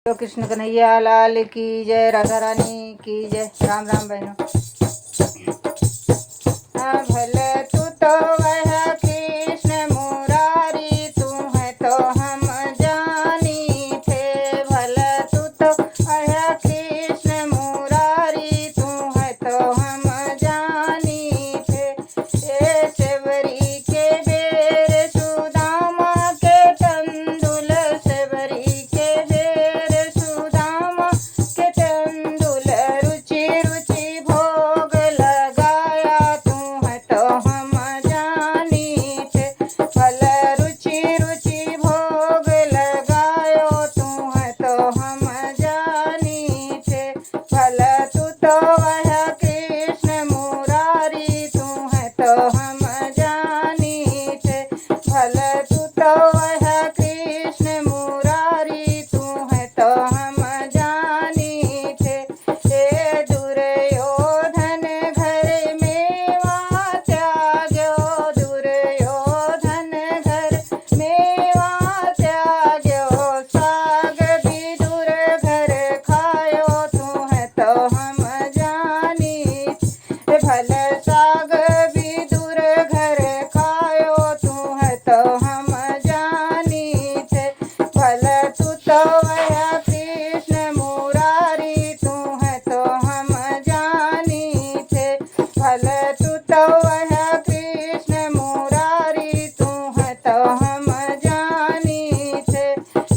तो कृष्ण कन्हैया लाल की जय, राधा रानी की जय। राम राम बहनों। भले तू तो वह कृष्ण मुरारी, तू है तो हम जानी थे। भले तू तो वह कृष्ण मुरारी, तू है तो हम जानी थे। ये सेवरी के बेर सुदामा के तंदुल, सेवरी के बेर सुदामा के तंदुल, रुचि रुचि भोग लगाया, तू है तो हम जानी थे। फल रुचि रुचि भोग लगायो, तू है तो हम जानी थे। फल तू तो वह कृष्ण मुरारी, तू है तो हम जानी थे। फल तू तो वह कृष्ण मुरारी, तू है तो हम जानी थे। हे दुर्योधन घर मेवा त्याग्यो, दुर्योधन घर मेवा त्याग्यो, साग भी दूर घर खायो, तू है तो हम जानी। भल साग भी दूर घर खायो, तू है तो हम जानी थे। भल तू तो वह कृष्ण मुरारी, तू है तो हम जानी थे। भल तू तो वह कृष्ण मुरारी, तू है तो हम जानी थे।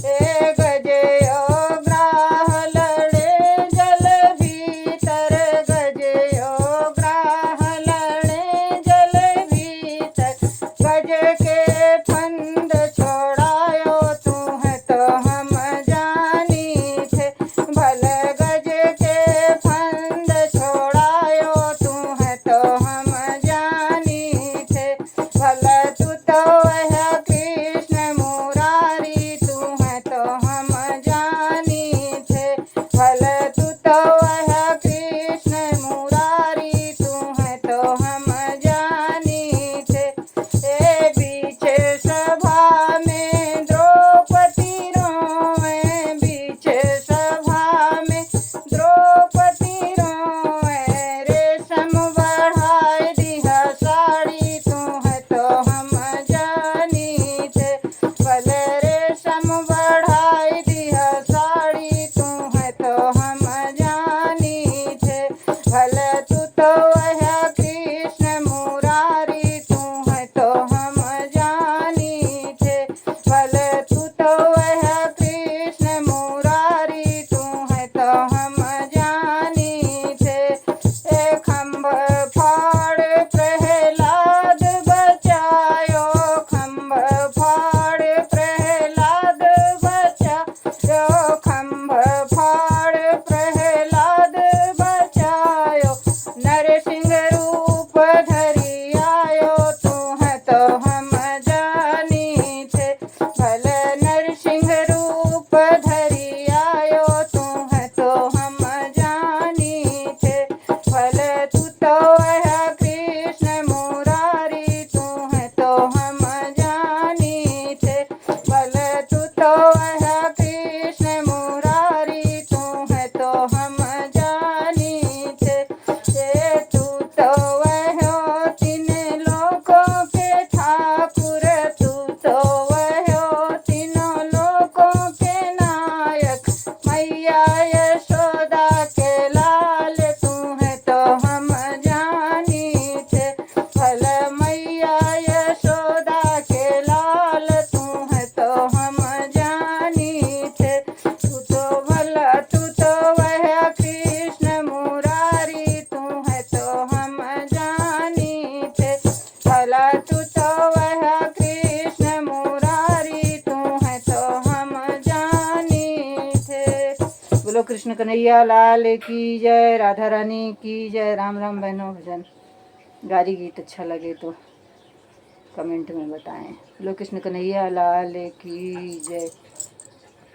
ए गजयो ग्राह लड़े जल भीतर, गजयो ग्राह लड़े जल भीतर, गज के फंद छोड़ायो, तू है तो हम जानी थे। भल गज के फंद छोड़ायो, तू है तो हम जानी थे। भल तू तो वह कृष्ण मुरारी, तू है तो हम जानी थे। भल तू तो वह कृष्ण मुरारी, तू है तो हम जानी थे। ए बीच सभा में द्रौपदी रोए, बीच सभा में द्रौपदी रोए, रेशम बढ़ाए दिया साड़ी, तू है तो हम जानी थे। भल रेशम बढ़ाए दिया साड़ी, तू है तो हम जानी थे। भल तू तो वह कृष्ण मुरारी, तू है तो हम जानी थे। भल तू तो वह कृष्ण मुरारी, तू है तो हम जानी थे। ए खम्भ फाड़ प्रहलाद बचायो, खम्भ फाड़ प्रहलाद बचायो, खम्भ फाड़ प्रहलाद बचायो, नरसिंह रूप धरि आयो, तू है तो हम जानी थे। भल नरसिंह रूप धरि आयो, तू है तो हम जानी थे। भल तू तो वह कृष्ण मुरारी, तू है तो हम जानी थे। भल तू तो वह कृष्ण मुरारी, तू है तो हम जानी थे। हे तू तो वह तीन लोकों के ठाकुर, तू तो वह तीनों लोकों के नायक, मैया यशोदा के लाल, तू है तो हम जानी थे। भल मैया यशोदा के लाल, तू है तो हम जानी थे। तू तो भला तू तो वह कृष्ण मुरारी, तू है तो हम जानी थे। भला तू तो वह कृष्ण मुरारी, तू है तो हम जानी थे। बोलो कृष्ण कन्हैया लाल की जय, राधा रानी की जय। राम राम बहनों। भजन गारी गीत अच्छा लगे तो कमेंट में बताएं। बोलो कृष्ण कन्हैया लाल की जय।